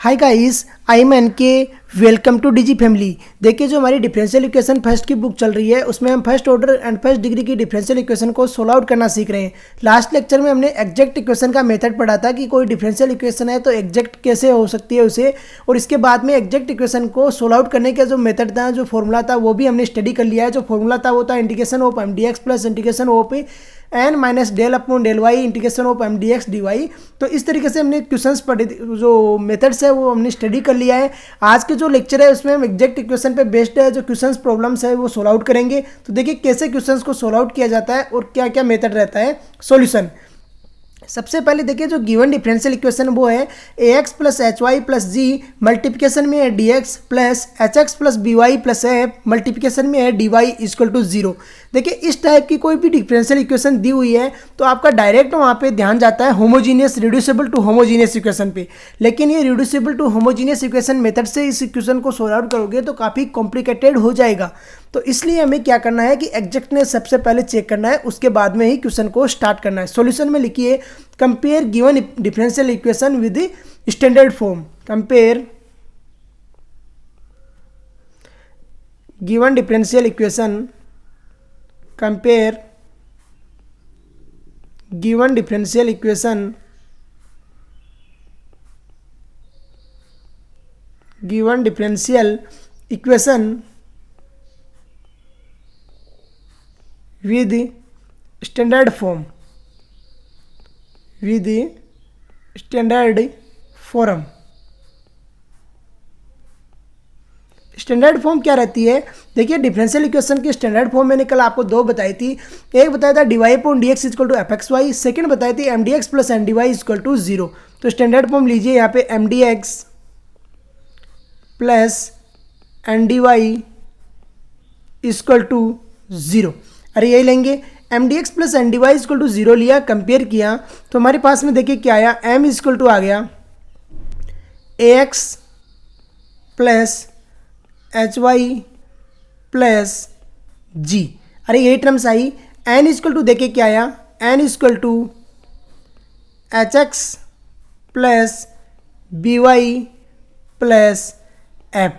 Hi guys, I am N K. Welcome to DG family. देखिए, जो हमारी differential equation first की book चल रही है उसमें हम first order and first degree की डिफरेंशियल इक्वेशन को सोल्व आउट करना सीख रहे हैं। लास्ट लेक्चर में हमने एग्जैक्ट इक्वेशन का मेथड पढ़ा था कि कोई डिफरेंशियल इक्वेशन है तो एग्जैक्ट कैसे हो सकती है उसे, और इसके बाद में एग्जैक्ट इक्वेशन को सोल्व आउट करने का जो मेथड था, जो फॉर्मूला था, वो भी हमने स्टडी कर लिया है। जो फॉर्मूला था वो था integration of M d x plus integration of N minus del upon del y integration of M d x d y. तो इस तरीके से हमने क्वेश्चंस पढ़े, जो मेथड्स है वो हमने स्टडी कर लिया है। आज के जो लेक्चर है उसमें हम एग्जैक्ट इक्वेशन पे बेस्ड है जो क्वेश्चंस प्रॉब्लम्स है वो सोल्व आउट करेंगे। तो देखिए कैसे क्वेश्चंस को सोल्व आउट किया जाता है और क्या क्या मेथड रहता है सॉल्यूशन। सबसे पहले देखिए, जो गिवन डिफरेंशियल इक्वेशन वो है a x plus h y plus g, multiplication में है d x plus h x plus b y plus f, multiplication में है d y equal to zero. देखिए, इस टाइप की कोई भी डिफरेंशियल इक्वेशन दी हुई है तो आपका डायरेक्ट वहाँ पे ध्यान जाता है homogeneous reducible to homogeneous equation पे। लेकिन ये reducible to homogeneous equation method से इस इक्वेशन को सोल्व आउट करोगे तो काफ़ी कॉम्प्लिकेटेड हो जाएगा। तो इसलिए हमें क्या करना है कि एग्जैक्टनेस सबसे पहले चेक करना है, उसके बाद में ही क्वेश्चन को स्टार्ट करना है। सॉल्यूशन में लिखिए compare given differential equation with standard form. Compare given differential equation, compare given differential equation, given differential equation with standard form, with standard form। Standard form क्या रहती है? देखिए, डिफरेंशियल इक्वेशन की स्टैंडर्ड फॉर्म मैंने कल आपको दो बताई थी। एक बताया था d y upon d x equal to f x y, second बताई थी m d x plus n d y equal to zero. तो स्टैंडर्ड फॉर्म लीजिए यहाँ पे m d x plus n d y equal to zero. अरे यही लेंगे, m d x plus n d y equal to zero लिया, compare किया तो हमारे पास में देखिए क्या आया, एम इक्वल टू आ गया a x plus h y plus g. अरे यही टर्म्स आई। एन इक्वल टू देखिए क्या आया, n equal to h x plus b y plus f.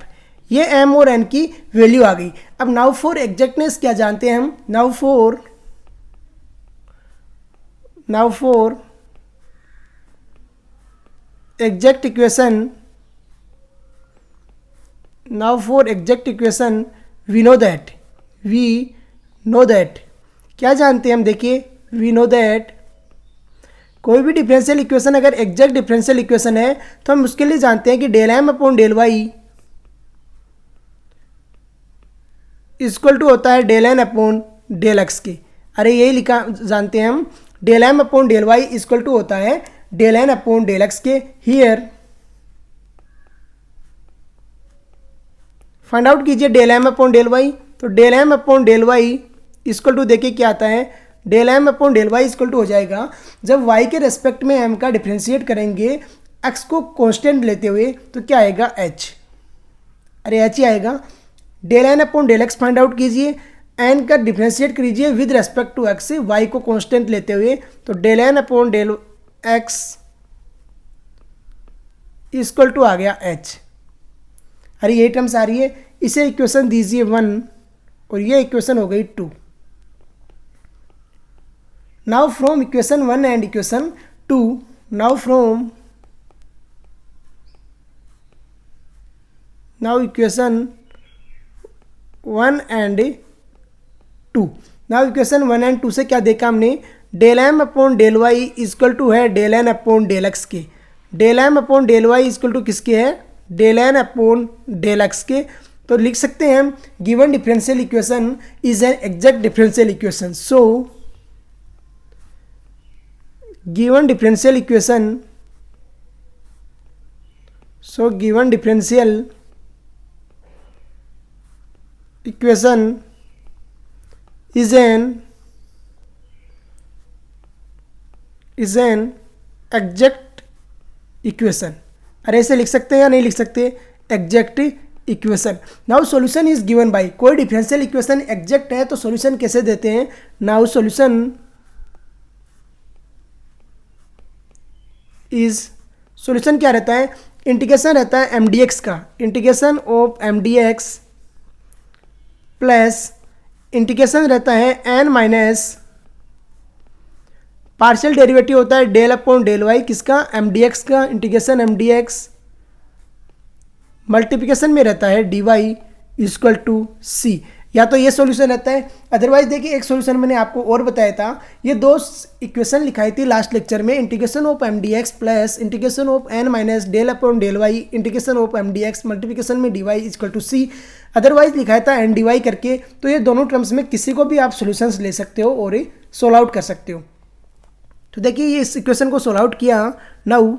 ये एम और एन की वैल्यू आ गई। अब नाउ फॉर एग्जैक्टनेस क्या जानते हैं हम? Now for exact equation, now for exact equation we know that क्या जानते हैं हम? देखिए, वी नो दैट कोई भी डिफरेंशियल इक्वेशन अगर एग्जैक्ट डिफरेंशियल इक्वेशन है तो हम उसके लिए जानते हैं कि del m upon del y equal to होता है del n upon del x के। अरे यही लिखा जानते हैं हम, del m upon del y equal to होता है del n upon del x के। हियर फाइंड आउट कीजिए del m upon del y. तो del m upon del y equal to देखिए क्या आता है, del m upon del y equal to हो जाएगा जब वाई के रेस्पेक्ट में एम का डिफ्रेंशिएट करेंगे एक्स को कांस्टेंट लेते हुए तो क्या आएगा, एच। अरे एच ही आएगा। Del n upon del x find out कीजिए, एन का डिफ्रेंशिएट कीजिए with respect to x, y को कांस्टेंट लेते हुए, तो del n upon del x equal to आ गया एच। अरे ये टर्म्स आ रही है, इसे इक्वेशन दीजिए 1 और ये इक्वेशन हो गई 2। Now from equation 1 and equation 2, now equation 1 and 2। Now equation 1 and 2 से क्या देखा हमने, del m upon del y equal to है del n upon del x के। Del m upon del y equal to किसके है, del n upon del x के। तो लिख सकते हैं हम given differential equation is an exact differential equation. So given differential equation, equation is an exact equation. अरे ऐसे लिख सकते हैं या नहीं लिख सकते, exact equation. Now solution is given by, कोई डिफरेंशियल इक्वेशन एग्जैक्ट है तो सॉल्यूशन कैसे देते हैं? नाउ सॉल्यूशन इज, सॉल्यूशन क्या रहता है? इंटीग्रेशन रहता है एम डी एक्स का, integration of M d x plus integration रहता है एन माइनस पार्शियल डेरिवेटिव होता है डेल अपॉन डेल वाई, किसका, एम डी एक्स का, integration m d x multiplication में रहता है d y equal to c. या तो ये सॉल्यूशन रहता है, अदरवाइज देखिए एक सॉल्यूशन मैंने आपको और बताया था, ये दो इक्वेशन लिखाई थी लास्ट लेक्चर में, integration of M d x plus integration of N minus del upon del y integration of M d x multiplication में d y equal to c, otherwise लिखाया था एन डी वाई करके। तो ये दोनों terms में किसी को भी आप सोल्यूशंस ले सकते हो और ये सोल्व आउट कर सकते हो। तो देखिए ये इस इक्वेशन को सोल्व आउट किया, now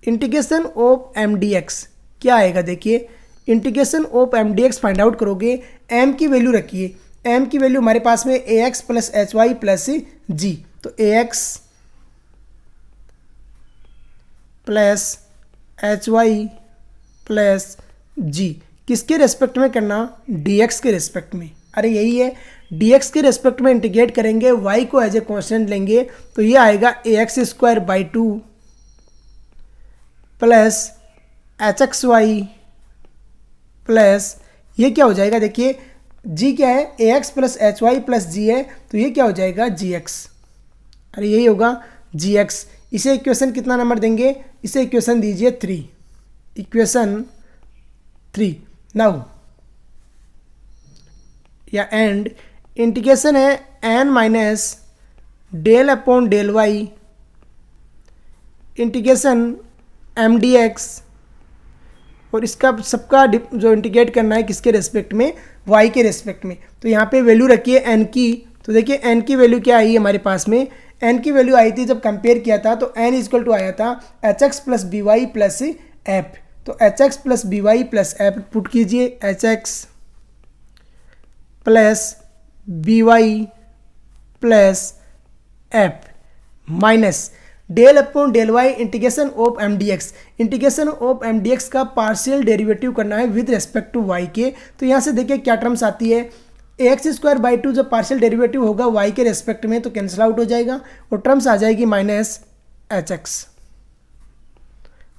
integration of M d x क्या आएगा, देखिए integration of M d x find out करोगे, एम की वैल्यू रखिए, एम की वैल्यू हमारे पास में a x plus h y plus g, तो a x plus h y plus g किसके रेस्पेक्ट में करना, डी एक्स के रेस्पेक्ट में। अरे यही है, डी एक्स के रेस्पेक्ट में इंटीग्रेट करेंगे, वाई को एज ए कॉन्स्टेंट लेंगे, तो ये आएगा a x square by 2 plus h x y plus ये क्या हो जाएगा, देखिए जी क्या है, a x plus h y plus g है, तो ये क्या हो जाएगा जी एक्स। अरे यही होगा जी एक्स। इसे इक्वेशन कितना नंबर देंगे, इसे इक्वेशन दीजिए 3, इक्वेशन 3। नाउ या एंड इंटीग्रेशन है n minus del upon del y integration m d x, और इसका सबका जो इंटीग्रेट करना है किसके रेस्पेक्ट में, y के रेस्पेक्ट में। तो यहाँ पे वैल्यू रखिए n की, तो देखिए n की वैल्यू क्या आई हमारे पास में, n की वैल्यू आई थी जब कंपेयर किया था तो n इक्वल टू आया था h x plus b y plus f, तो h x plus b y plus f put कीजिए, h x plus b y plus f minus del upon del y integration of M d x, integration of M d x का partial derivative करना है with respect to Y के। तो यहाँ से देखिए क्या टर्म्स आती है, ए एक्स स्क्वायर बाई 2 जब पार्शियल डेरिवेटिव होगा वाई के रेस्पेक्ट में तो कैंसिल आउट हो जाएगा, और टर्म्स आ जाएगी माइनस एच एक्स,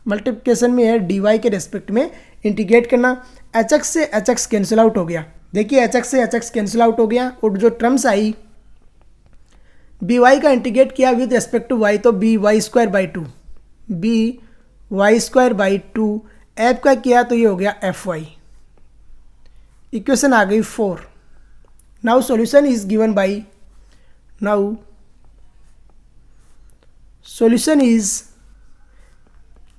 मल्टीप्लिकेशन में है डी वाई के रेस्पेक्ट में इंटीग्रेट करना, एच एक्स से एच एक्स कैंसिल आउट हो गया, देखिए एच एक्स से एच एक्स कैंसिल आउट हो गया, और जो टर्म्स आई बी वाई का इंटीग्रेट किया विद रेस्पेक्ट टू वाई, तो b y square by 2, b y square by 2, f का किया तो ये हो गया एफ वाई, इक्वेशन आ गई 4। Now solution is given by, now solution is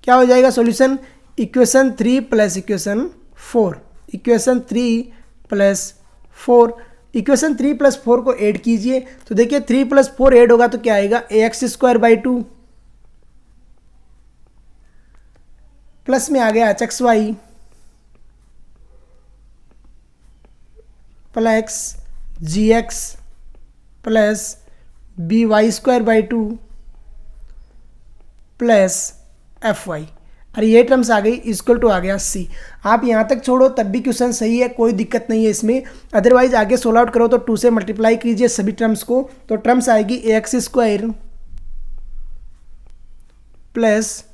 क्या हो जाएगा, solution equation 3 plus equation 4, equation 3 plus 4, equation 3 plus 4 को ऐड कीजिए, तो देखिए 3 प्लस 4 ऐड होगा तो क्या आएगा, a x square by 2 plus में आ गया h x y plus g x plus b y square by 2 plus f y. अरे ये टर्म्स आ गई, इक्वल टू आ गया सी। आप यहाँ तक छोड़ो तब भी क्वेश्चन सही है, कोई दिक्कत नहीं है इसमें, अदरवाइज आगे सोल्व आउट करो तो 2 से मल्टीप्लाई कीजिए सभी टर्म्स को, तो टर्म्स आएगी ए x square plus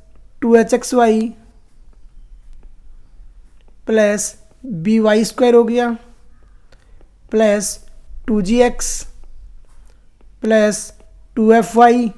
2hxy plus b y square हो गया plus 2gx plus 2fy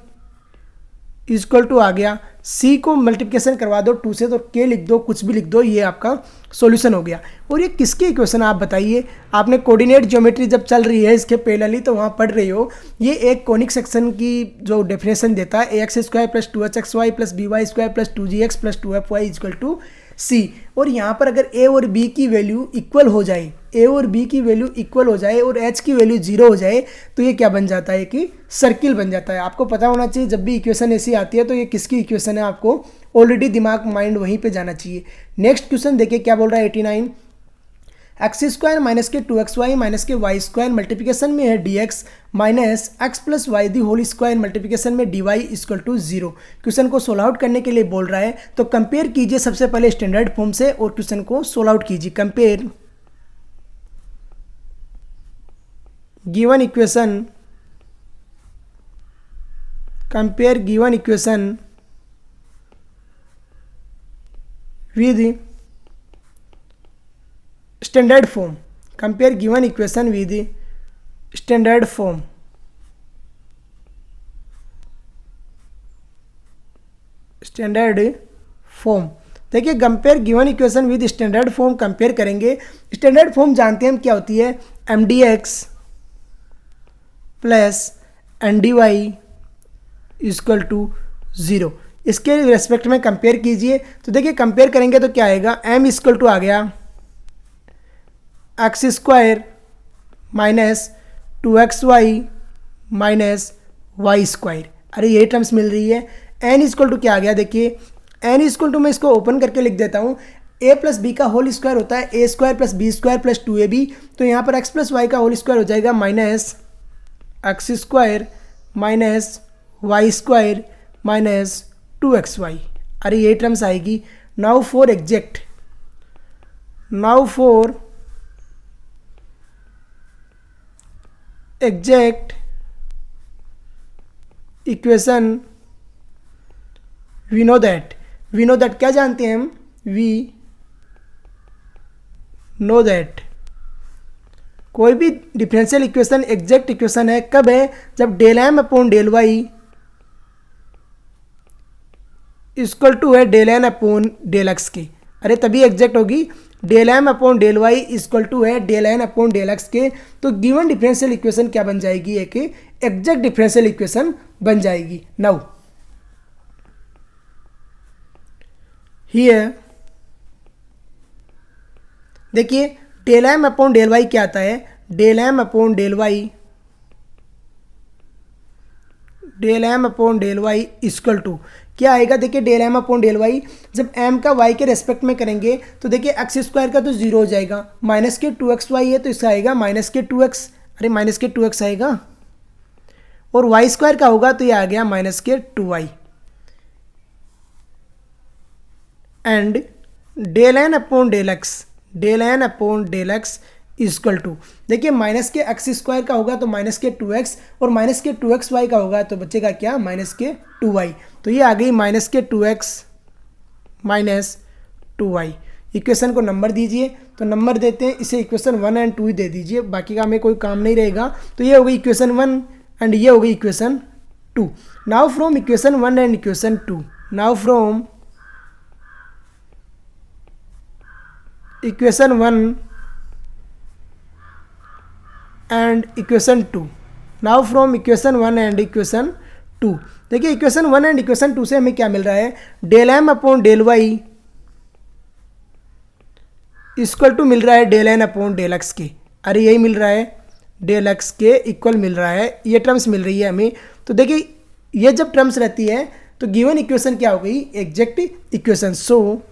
equal to आ गया। सी को मल्टीप्लिकेशन करवा दो 2 से तो के लिख दो, कुछ भी लिख दो, ये आपका सॉल्यूशन हो गया। और ये किसके इक्वेशन आप बताइए, आपने कोऑर्डिनेट ज्योमेट्री जब चल रही है इसके पैरेलली तो वहाँ पढ़ रहे हो, ये एक कोनिक सेक्शन की जो डेफिनेशन देता है a x square plus 2hxy plus b y square plus 2gx plus 2fy equal to c. और यहाँ पर अगर ए और बी की वैल्यू इक्वल हो जाए, ए और बी की वैल्यू इक्वल हो जाए और एच की वैल्यू 0 हो जाए तो ये क्या बन जाता है कि सर्किल बन जाता है। आपको पता होना चाहिए जब भी इक्वेशन ऐसी आती है तो ये किसकी इक्वेशन है, आपको ऑलरेडी दिमाग माइंड वहीं पे जाना चाहिए। नेक्स्ट क्वेश्चन देखिए क्या बोल रहा है 89, एक्स स्क्वायर माइनस के 2xy माइनस के वाई स्क्वायर मल्टीप्लिकेशन में है dx minus x plus y the whole square multiplication में dy इक्वल टू 0। क्वेश्चन को सोल्व आउट करने के लिए बोल रहा है, तो कंपेयर कीजिए सबसे पहले स्टैंडर्ड फॉर्म से और क्वेश्चन को सोल्व आउट कीजिए। Compare given equation, compare given equation with standard form. Compare given equation with standard form. Standard form देखिए, compare given equation with standard form compare करेंगे। स्टैंडर्ड फॉर्म जानते हैं हम क्या होती है, m d x plus n d y equal to 0। इसके respect में कंपेयर कीजिए तो देखिए कंपेयर करेंगे तो क्या आएगा, m इक्वल टू आ गया x square minus 2xy minus y square. अरे ये टर्म्स मिल रही है। n इक्वल टू क्या आ गया, देखिए n इक्वल टू मैं इसको ओपन करके लिख देता हूँ, a प्लस बी का होल स्क्वायर होता है a square plus b square plus 2ab। तो यहाँ पर x प्लस वाई का होल स्क्वायर हो जाएगा minus x square minus y square minus 2xy। अरे ये टर्म्स आएगी। Now for exact equation we know that क्या जानते हैं हम, वी नो दैट कोई भी डिफरेंशियल इक्वेशन एग्जैक्ट इक्वेशन है कब है, जब del m upon del y equal to है del n upon del x के। अरे तभी एग्जैक्ट होगी। Del m upon del y equal to है del n upon del x के। तो गिवन डिफरेंशियल इक्वेशन क्या बन जाएगी, एक एग्जैक्ट डिफरेंशियल इक्वेशन बन जाएगी। नाउ हियर देखिए del m upon del y क्या आता है, del m upon del y equal to क्या आएगा, देखिए del m upon del y जब एम का वाई के रेस्पेक्ट में करेंगे तो देखिए एक्स स्क्वायर का तो 0 हो जाएगा, माइनस के 2xy है तो इसका आएगा माइनस के 2x। अरे माइनस के 2x आएगा, और वाई स्क्वायर का होगा तो ये आ गया माइनस के 2y। And del n upon del x equal to देखिए माइनस के एक्स स्क्वायर का होगा तो माइनस के 2x, और माइनस के 2xy का होगा तो बचेगा क्या, माइनस के 2y। तो ये आ गई माइनस के 2x माइनस 2y। इक्वेशन को नंबर दीजिए, तो नंबर देते हैं इसे इक्वेशन 1 एंड 2 ही दे दीजिए, बाकी का हमें कोई काम नहीं रहेगा। तो ये हो गई इक्वेशन 1 एंड ये हो गई equation 2। Now from equation 1 and equation 2, now from equation 1 and equation 2, now from equation 1 and equation 2 देखिए इक्वेशन 1 एंड इक्वेशन 2 से हमें क्या मिल रहा है, del m upon del y equal to मिल रहा है del n upon del x के। अरे यही मिल रहा है, डेल एक्स के इक्वल मिल रहा है, ये टर्म्स मिल रही है हमें। तो देखिए ये जब टर्म्स रहती है तो गिवन इक्वेशन क्या हो गई, exact equation. So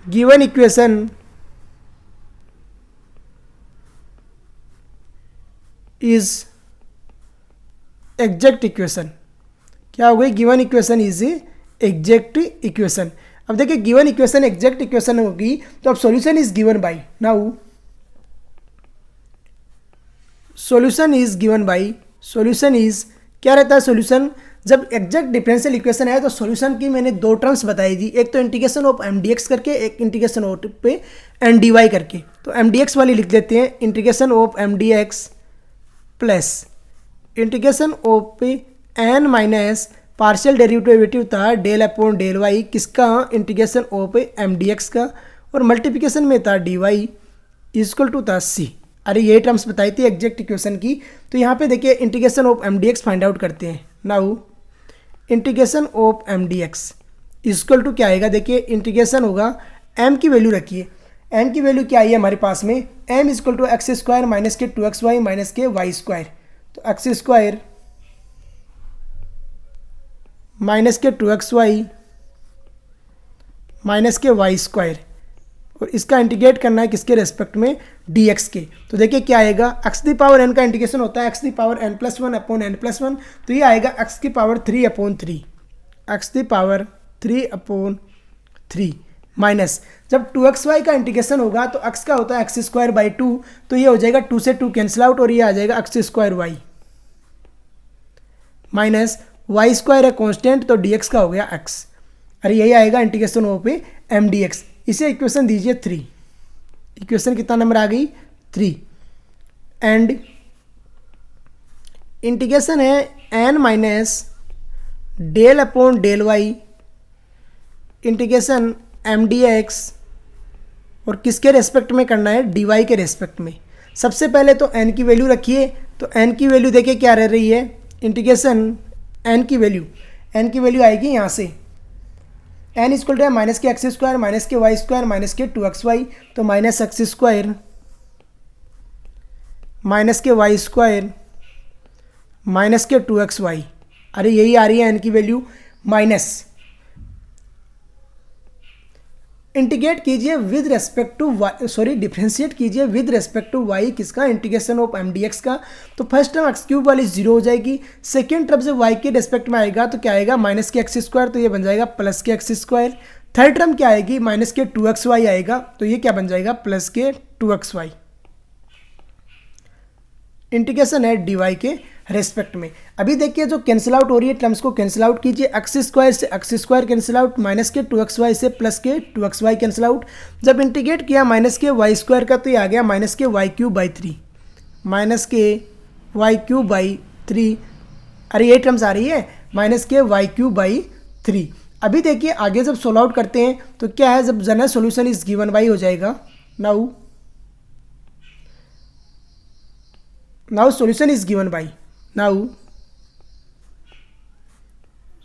given equation is exact equation. क्या हो गई, given equation is exact equation. अब देखिए गिवन इक्वेशन एग्जैक्ट इक्वेशन होगी तो अब solution is given by, now solution is given by, solution is क्या रहता है, सॉल्यूशन जब एग्जैक्ट डिफरेंशियल इक्वेशन है तो सॉल्यूशन की मैंने 2 टर्म्स बताई थी, एक तो integration of M d x करके, एक इंटीग्रेशन ऑफ पे एन डी वाई करके। तो एम डी एक्स वाली लिख देते हैं, integration of M d x plus integration of N minus partial derivative था डेल अपॉन डेल वाई किसका, integration of M d x का, और मल्टीप्लिकेशन में था डी वाई इक्वल टू था सी। अरे ये टर्म्स बताई थी एग्जैक्ट इक्वेशन की। तो यहाँ पे देखिए integration of M d x find out करते हैं। Now integration of M d x equal to क्या आएगा, देखिए इंटीग्रेशन होगा, एम की वैल्यू रखिए, एम की वैल्यू क्या आई है हमारे पास में, m equal to x square minus के 2xy माइनस के वाई स्क्वायर। तो एक्स स्क्वायर माइनस के 2xy माइनस के वाई स्क्वायर, और इसका इंटीग्रेट करना है किसके रेस्पेक्ट में, dx के। तो देखिए क्या आएगा, x दी पावर n का इंटीग्रेशन होता है x the power n plus 1 upon n plus 1। तो ये आएगा x की power 3 upon 3, x the power 3 upon 3 minus जब 2xy का इंटीग्रेशन होगा तो x का होता है एक्स स्क्वायर बाई 2। तो ये हो जाएगा 2 से 2 कैंसिल आउट, और ये आ जाएगा x square y minus y square है कॉन्स्टेंट तो dx का हो गया x। अरे यही आएगा इंटीग्रेशन ओ पे एम डी एक्स। इसे इक्वेशन दीजिए 3। इक्वेशन कितना नंबर आ गई 3। एंड इंटीग्रेशन है n minus del upon del y integration m d x, और किसके रेस्पेक्ट में करना है, डी वाई के रेस्पेक्ट में। सबसे पहले तो एन की वैल्यू रखिए, तो एन की वैल्यू देखिए क्या रह रही है, इंटीग्रेशन एन की वैल्यू आएगी यहाँ से, एन इक्वल टू है माइनस के एक्स स्क्वायर माइनस के वाई स्क्वायर माइनस के 2xy, तो माइनस एक्स स्क्वायर माइनस के वाई स्क्वायर माइनस के 2xy। अरे यही आ रही है एन की वैल्यू माइनस। इंटीग्रेट कीजिए with respect to y, sorry differentiate कीजिए विद रेस्पेक्ट टू वाई किसका, integration of M d x का। तो फर्स्ट टर्म एक्स क्यूब वाली 0 हो जाएगी। सेकेंड टर्म जब वाई के रेस्पेक्ट में आएगा तो क्या आएगा, माइनस के एक्स स्क्वायर, तो ये बन जाएगा प्लस के एक्स स्क्वायर। थर्ड टर्म क्या आएगी, माइनस के 2xy आएगा, तो ये क्या बन जाएगा, प्लस के 2xy। इंटीग्रेशन है डी वाई के रेस्पेक्ट में। अभी देखिए जो कैंसिल आउट हो रही है टर्म्स को कैंसिल आउट कीजिए, एक्स स्क्वायर से x square cancel out, minus के 2xy से प्लस के 2xy कैंसिल आउट। जब इंटीग्रेट किया माइनस के वाई स्क्वायर का तो ये आ गया माइनस के वाई क्यूब बाई 3, माइनस के वाई क्यूब बाई 3। अरे ये टर्म्स आ रही है माइनस के वाई क्यूब बाई 3। अभी देखिए आगे जब सोल्व आउट करते हैं तो क्या है, जब general solution is given by हो जाएगा। Now solution is given by, now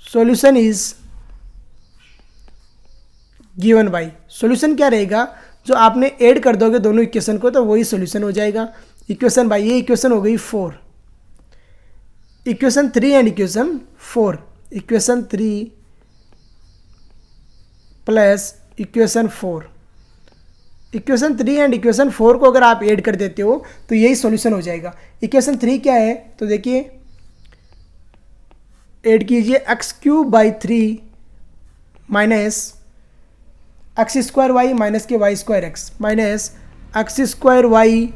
solution is given by. Solution क्या रहेगा, जो आपने ऐड कर दोगे दोनों इक्वेशन को तो वही सॉल्यूशन हो जाएगा। इक्वेशन बाई, ये इक्वेशन हो गई 4, equation 3 and equation 4, equation 3 plus equation 4, equation 3 and equation 4 को अगर आप ऐड कर देते हो तो यही सॉल्यूशन हो जाएगा। इक्वेशन 3 क्या है, तो देखिए ऐड कीजिए x cube by 3 minus x square y minus के y square x, minus x square y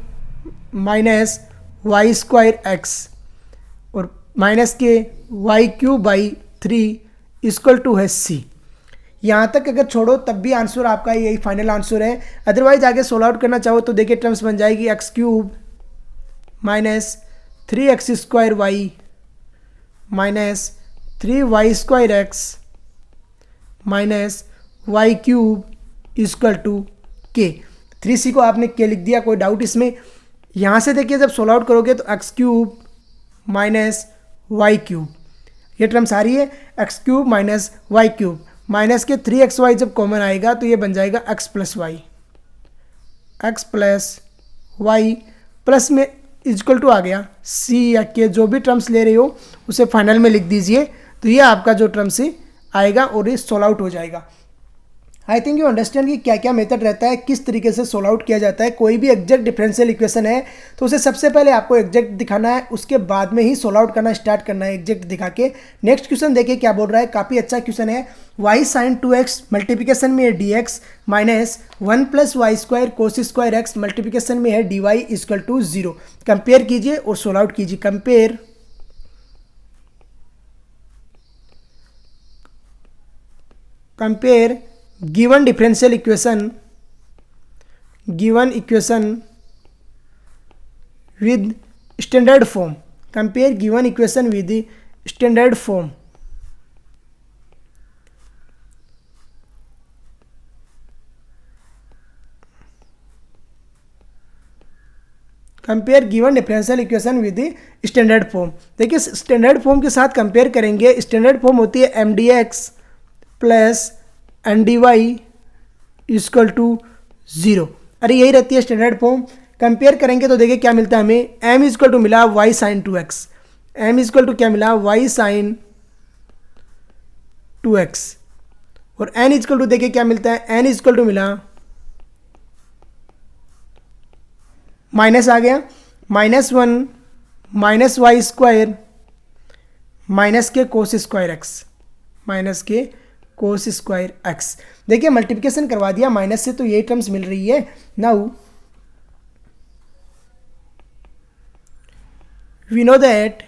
minus y square x, और माइनस के y cube by 3 equal to है सी। यहाँ तक अगर छोड़ो तब भी आंसर आपका यही फाइनल आंसर है। अदरवाइज आगे सोल्व आउट करना चाहो तो देखिए टर्म्स बन जाएगी x cube minus 3x square y minus 3y square x minus y cube equal to के। 3c को आपने के लिख दिया, कोई डाउट इसमें। यहाँ से देखिए जब सोल्व आउट करोगे तो x cube minus y cube, ये टर्म सारी है x cube minus y cube, minus के 3xy जब कॉमन आएगा तो ये बन जाएगा x plus y, x plus y plus में इक्वल टू आ गया c या के, जो भी टर्म्स ले रहे हो उसे फाइनल में लिख दीजिए, तो ये आपका जो टर्म्स आएगा और ये सोल्व आउट हो जाएगा। आई थिंक यू अंडरस्टैंड कि क्या क्या मेथड रहता है, किस तरीके से सोल्व आउट किया जाता है। कोई भी एग्जैक्ट डिफरेंशियल इक्वेशन है तो उसे सबसे पहले आपको एग्जैक्ट दिखाना है, उसके बाद में ही सोल्व आउट करना स्टार्ट करना है एग्जैक्ट दिखा के। नेक्स्ट क्वेश्चन देखिए क्या बोल रहा है, काफ़ी अच्छा क्वेश्चन है। वाई साइन 2x मल्टीप्लिकेशन में है dx minus 1 plus y square cos square x multiplication में है dy इक्वल टू 0। कंपेयर कीजिए और सोल्व आउट कीजिए। Compare given differential equation with standard form, compare given equation with the standard form। Compare given differential equation with the standard form. देखिए standard form के साथ compare करेंगे। Standard form होती है m d x plus n d y equal to 0। अरे यही रहती है स्टैंडर्ड फॉर्म। कंपेयर करेंगे तो देखिए क्या मिलता है हमें, m इक्वल टू मिला y sine 2x, m equal to क्या मिला y साइन 2x, और n इक्वल टू देखिए क्या मिलता है, n इक्वल टू मिला माइनस आ गया -1 माइनस वाई स्क्वायर माइनस के कोस स्क्वायर एक्स, माइनस के कोस स्क्वायर एक्स। देखिए मल्टीप्लिकेशन करवा दिया माइनस से तो ये टर्म्स मिल रही है। Now we know that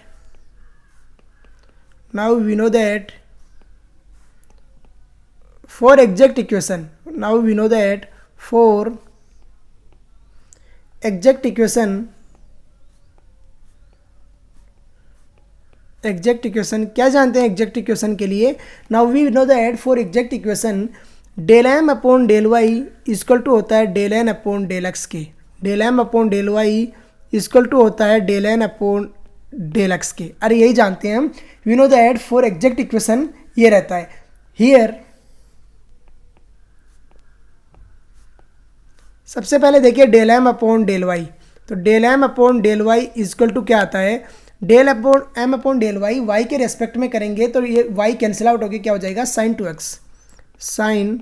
for exact equation, now we know that for exact equation क्या जानते हैं एग्जैक्ट इक्वेशन के लिए? Now we know that for exact equation del m upon del y equal to होता है del n upon del x के। Del m upon del y equal to होता है del n upon del x के। अरे यही जानते हैं हम, we know that for exact equation ये रहता है। हियर सबसे पहले देखिए del m upon del y, तो del m upon del y equal to क्या आता है? Del upon m upon del y, y के रेस्पेक्ट में करेंगे तो ये वाई कैंसिल आउट होकर क्या हो जाएगा? Sine 2x, sine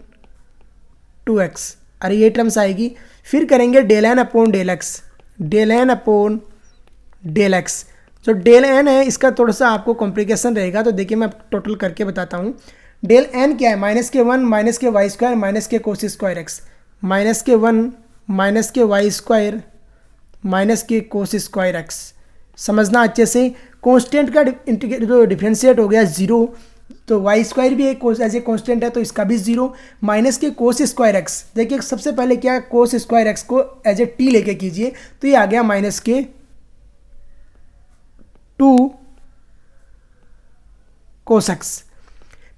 2x। अरे ये टर्म्स आएगी। फिर करेंगे del n upon del x, del n upon del x. जो डेल एन है इसका थोड़ा सा आपको कॉम्प्लिकेशन रहेगा, तो देखिए मैं टोटल करके बताता हूँ। डेल एन क्या है? -1 माइनस के वाई स्क्वायर माइनस के कोस स्क्वायर एक्स, -1 माइनस के वाई स्क्वायर माइनस के कोस स्क्वायर एक्स। समझना अच्छे से, कांस्टेंट का जो डिफ्रेंशिएट हो गया 0, तो वाई स्क्वायर भी एक एज ए कांस्टेंट है तो इसका भी 0, माइनस के कोस स्क्वायर एक्स। देखिए सबसे पहले क्या कोस स्क्वायर एक्स को एज ए टी लेके कीजिए, तो ये आ गया माइनस के 2 कोस एक्स।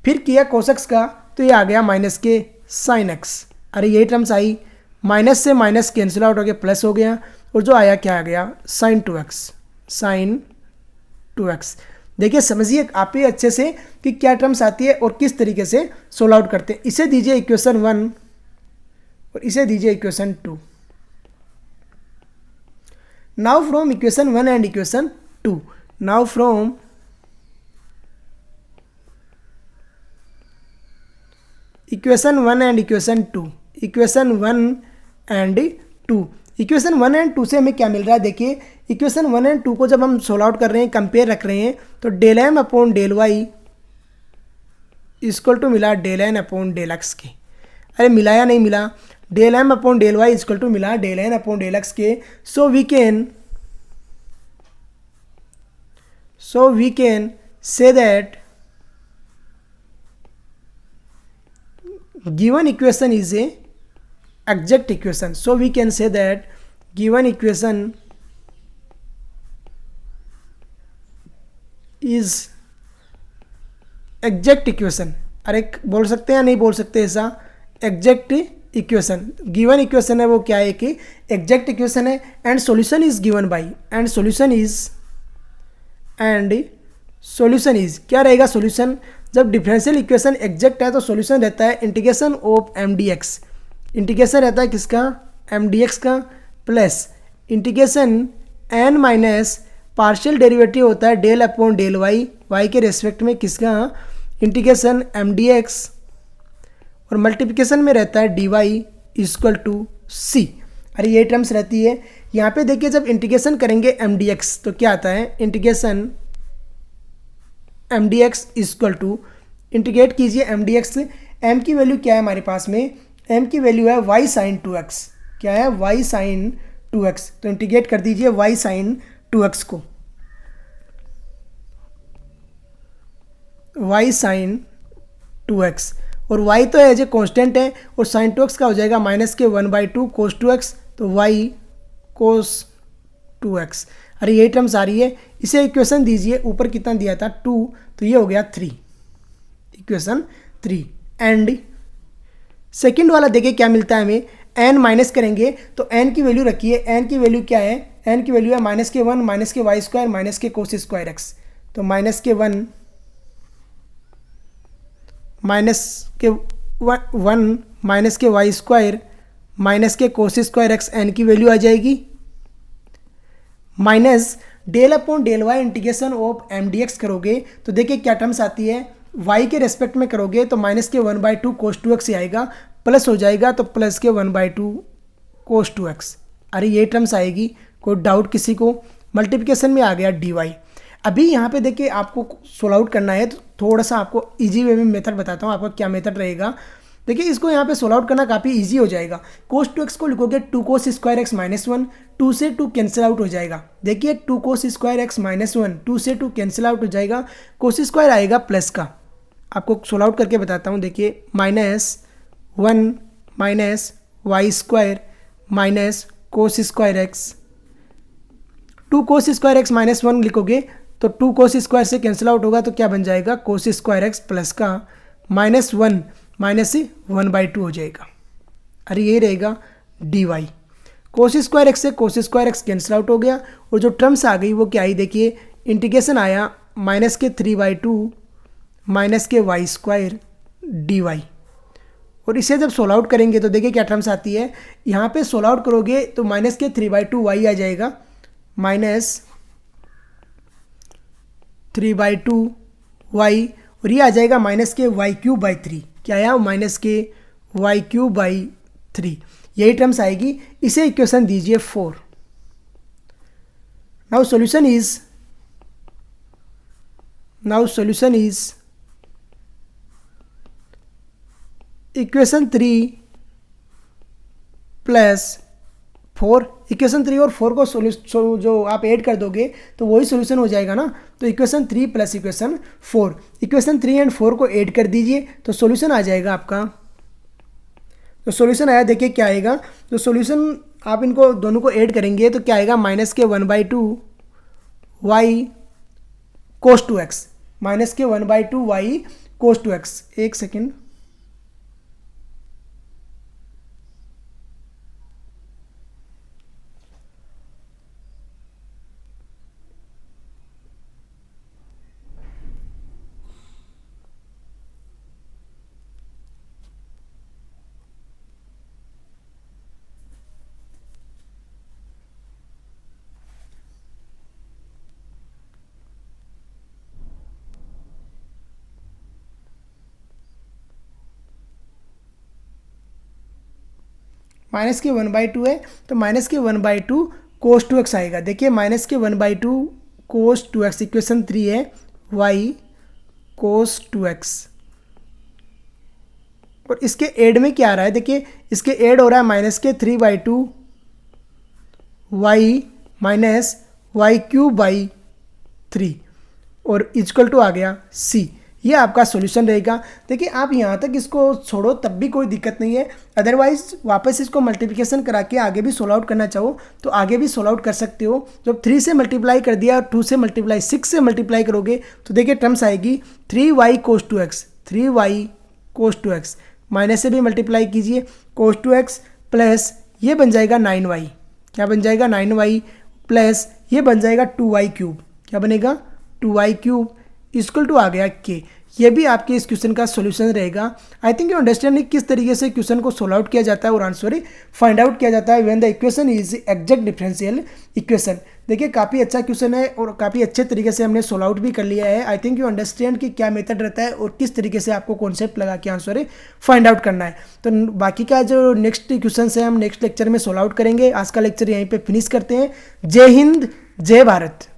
फिर किया कोस एक्स का, तो ये आ गया माइनस के साइन एक्स। अरे ये टर्म्स आई, माइनस से माइनस कैंसिल आउट हो गया, प्लस हो गया, और जो आया क्या आ गया? Sine 2x, sine 2x। देखिए समझिए आप ही अच्छे से कि क्या टर्म्स आती है और किस तरीके से सोल्व आउट करते हैं। इसे दीजिए इक्वेशन 1 और इसे दीजिए equation 2। Now from equation 1 and equation 2, now from equation 1 and equation 2, equation 1 and 2, equation 1 and 2 से हमें क्या मिल रहा है? देखिए इक्वेशन 1 एंड 2 को जब हम सोल्व आउट कर रहे हैं, कंपेयर रख रहे हैं, तो del m upon del y equal to मिला del n upon del x के। अरे मिला या नहीं मिला? Del m upon del y equal to मिला del n upon del x के। So we can say that given equation is a exact equation. So we can say that given equation is exact equation. अरे बोल सकते हैं या नहीं बोल सकते ऐसा? एग्जैक्ट इक्वेशन, गिवन इक्वेशन है वो क्या है कि एग्जैक्ट इक्वेशन है, and solution is given by, and solution is क्या रहेगा? सॉल्यूशन जब डिफरेंशियल इक्वेशन एग्जैक्ट है तो सॉल्यूशन रहता है integration of M d x. Integration रहता है किसका? एम डी एक्स का, plus integration n minus partial derivative होता है del upon del y, y के रेस्पेक्ट में किसका? इंटीग्रेशन एम डी एक्स, और मल्टीप्लिकेशन में रहता है d y equal to c. अरे ये टर्म्स रहती है। यहाँ पे देखिए जब इंटीग्रेशन करेंगे एम डी एक्स तो क्या आता है? Integration m d x equal to, integrate कीजिए एम डी एक्स। एम की वैल्यू क्या है हमारे पास में? एम की वैल्यू है वाई साइन 2x। क्या है? Y sine 2x। तो इंटीग्रेट कर दीजिए वाई साइन 2x को, वाई साइन 2x, और y तो एज ए कॉन्स्टेंट है, और साइन 2x का हो जाएगा माइनस के 1/2 कोस 2x, तो y कोस 2x। अरे ये टर्म्स आ रही है। इसे इक्वेशन दीजिए, ऊपर कितना दिया था? 2, तो ये हो गया 3, इक्वेशन 3। एंड सेकंड वाला देखिए क्या मिलता है हमें? n माइनस करेंगे तो n की वैल्यू रखिए। n की वैल्यू क्या है? n की वैल्यू है -1 माइनस के वाई स्क्वायर माइनस के कोस स्क्वायर एक्स। तो -1 माइनस के वाई स्क्वायर माइनस के कोस स्क्वायर एक्स, n की वैल्यू आ जाएगी, minus del upon del y integration of M d x करोगे तो देखिए क्या टर्म्स आती है? y के रेस्पेक्ट में करोगे तो माइनस के 1/2 कोस 2x ही आएगा, प्लस हो जाएगा तो प्लस के 1/2 कोस 2x। अरे ये टर्म्स आएगी, कोई डाउट किसी को? मल्टीप्लिकेशन में आ गया dy। अभी यहाँ पे देखिए आपको सोल्व आउट करना है, तो थोड़ा सा आपको इजी वे में मेथड बताता हूँ आपका क्या मेथड रहेगा। देखिए इसको यहाँ पे सोल्व आउट करना काफ़ी इजी हो जाएगा। कोस 2x को लिखोगे 2 कोस स्क्वायर एक्स -1, 2 से 2 कैंसिल आउट हो जाएगा। देखिए 2 कोस स्क्वायर एक्स -1, 2 से 2 कैंसिल आउट हो जाएगा, कोस स्क्वायर आएगा प्लस का, आपको सोल्व आउट करके बताता हूँ। देखिए -1 minus y square minus cos square x, 2 cos square x minus 1 लिखोगे तो 2 कोस स्क्वायर से कैंसिल आउट होगा, तो क्या बन जाएगा कोस स्क्वायर एक्स प्लस का -1 माइनस 1/2 हो जाएगा। अरे यही रहेगा d y. Cos square x से cos square x cancel out हो गया और जो टर्म्स आ गई वो क्या आई, देखिए इंटीग्रेशन आया -3/2 माइनस के वाई स्क्वायर डी वाई। और इसे जब सोल्व आउट करेंगे तो देखिए क्या टर्म्स आती है, यहाँ पे सोल्व आउट करोगे तो -3/2 वाई आ जाएगा, -3/2 वाई, और ये आ जाएगा -y³/3। क्या आया -y³/3, यही टर्म्स आएगी। इसे इक्वेशन दीजिए 4। Now solution is equation 3 plus 4। Equation 3 और 4 को जो आप ऐड कर दोगे तो वही सोल्यूशन हो जाएगा ना। तो equation 3 plus equation 4, equation 3 and 4 को ऐड कर दीजिए तो सोल्यूशन आ जाएगा आपका। तो सोल्यूशन आया, देखिए क्या आएगा, तो सोल्यूशन आप इनको दोनों को ऐड करेंगे तो क्या आएगा -1/2 वाई कोस 2x, -1/2 वाई कोस 2x। एक सेकेंड, -1/2 है तो -1/2 कोस 2x आएगा। देखिए -1/2 कोस 2x इक्वेशन 3 है, y कोस 2x, और इसके ऐड में क्या आ रहा है, देखिए इसके ऐड हो रहा है -3/2 y माइनस y³/3 और इक्वल टू आ गया c। ये आपका सॉल्यूशन रहेगा। देखिए आप यहाँ तक इसको छोड़ो तब भी कोई दिक्कत नहीं है, अदरवाइज वापस इसको मल्टीप्लिकेशन करा के आगे भी सोल्व आउट करना चाहो तो आगे भी सोल्व आउट कर सकते हो। जब 3 से मल्टीप्लाई कर दिया, 2 से मल्टीप्लाई, 6 से मल्टीप्लाई करोगे तो देखिए टर्म्स आएगी 3y कोस 2x, 3y कोस 2x, माइनस से भी मल्टीप्लाई कीजिए कोस 2x प्लस ये बन जाएगा 9y, क्या बन जाएगा 9y प्लस ये बन जाएगा 2y³, क्या बनेगा 2y³ इक्वल टू आ गया k। ये भी आपके इस क्वेश्चन का सॉल्यूशन रहेगा। आई थिंक यू अंडरस्टैंड किस तरीके से क्वेश्चन को सोल्व आउट किया जाता है और आंसर फाइंड आउट किया जाता है when the equation is exact differential equation. देखिए काफ़ी अच्छा क्वेश्चन है और काफ़ी अच्छे तरीके से हमने सोल्व आउट भी कर लिया है। आई थिंक यू अंडरस्टैंड कि क्या मेथड रहता है और किस तरीके से आपको कॉन्सेप्ट लगा के आंसर फाइंड आउट करना है। तो बाकी का जो नेक्स्ट क्वेश्चन है हम नेक्स्ट लेक्चर में सोल्व आउट करेंगे। आज का लेक्चर यहीं पर फिनिश करते हैं। जय हिंद, जय भारत।